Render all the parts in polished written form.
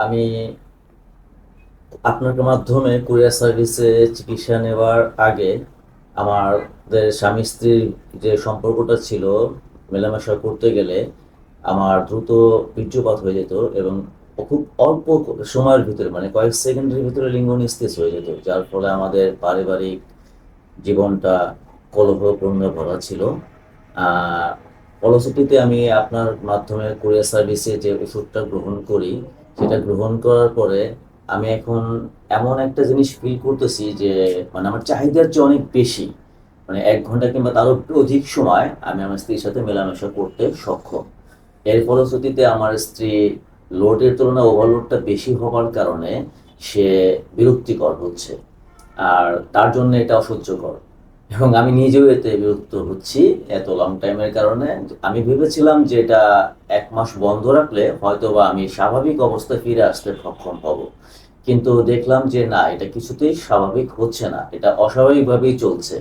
আমি আপনার মাধ্যমে কুরিয়ার সার্ভিসে চিকিৎসা নেওয়ার আগে আমাদের স্বামী স্ত্রীর যে সম্পর্কটা ছিল, মেলামেশা করতে গেলে আমার দ্রুত বীর্যপাত হয়ে যেত এবং খুব অল্প সময়ের ভিতরে, মানে কয়েক সেকেন্ডের ভিতরে লিঙ্গ নিস্তেজ হয়ে যেত, যার ফলে আমাদের পারিবারিক জীবনটা কলহপূর্ণ ভরা ছিল। আহ, ফলশ্রুতিতে আমি আপনার মাধ্যমে কুরিয়ার সার্ভিসে যে ওষুধটা গ্রহণ করি, সেটা গ্রহণ করার পরে আমি এখন এমন একটা জিনিস ফিল করতেছি যে মানে আমার চাহিদার চেয়ে অনেক বেশি, মানে 1 ঘন্টা কিংবা তারও অধিক সময় আমি আমার স্ত্রীর সাথে মেলামেশা করতে সক্ষম। এর ফলশ্রুতিতে আমার স্ত্রী লোডের তুলনায় ওভারলোডটা বেশি হওয়ার কারণে সে বিরক্তিকর হচ্ছে, আর তার জন্য এটা অসহ্যকর, এবং আমি নিজেও এতে বিরক্ত হচ্ছি এত লং টাইমের কারণে। আমি ভেবেছিলাম যে এটা 1 মাস বন্ধ রাখলে হয়তোবা আমি স্বাভাবিক অবস্থায় ফিরে আসতে সক্ষম হব, কিন্তু দেখলাম যে না, এটা কিছুতেই স্বাভাবিক হচ্ছে না, এটা অস্বাভাবিকভাবেই চলছে।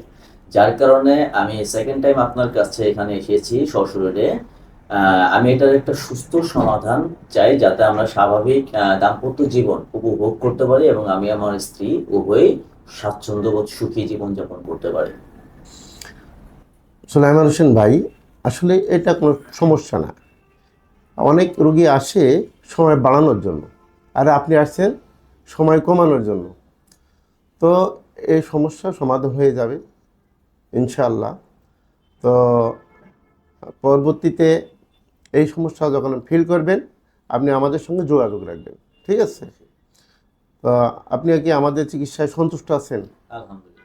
যার কারণে আমি সেকেন্ড টাইম আপনার কাছে এখানে এসেছি সশরীরে। আমি এটার একটা সুস্থ সমাধান চাই, যাতে আমরা স্বাভাবিক দাম্পত্য জীবন উপভোগ করতে পারি এবং আমি আমার স্ত্রী উভয়ই স্বাচ্ছন্দ্যবোধ সুখী জীবনযাপন করতে পারি। সুলাইমান হোসেন ভাই, আসলে এটা কোনো সমস্যা না। অনেক রোগী আসে সময় বাড়ানোর জন্য, আর আপনি আসছেন সময় কমানোর জন্য। তো এই সমস্যা সমাধান হয়ে যাবে ইনশাআল্লাহ। তো পরবর্তীতে এই সমস্যা যখন ফিল করবেন, আপনি আমাদের সঙ্গে যোগাযোগ রাখবেন, ঠিক আছে? তো আপনি কি আমাদের চিকিৎসায় সন্তুষ্ট আছেন? আলহামদুলিল্লাহ।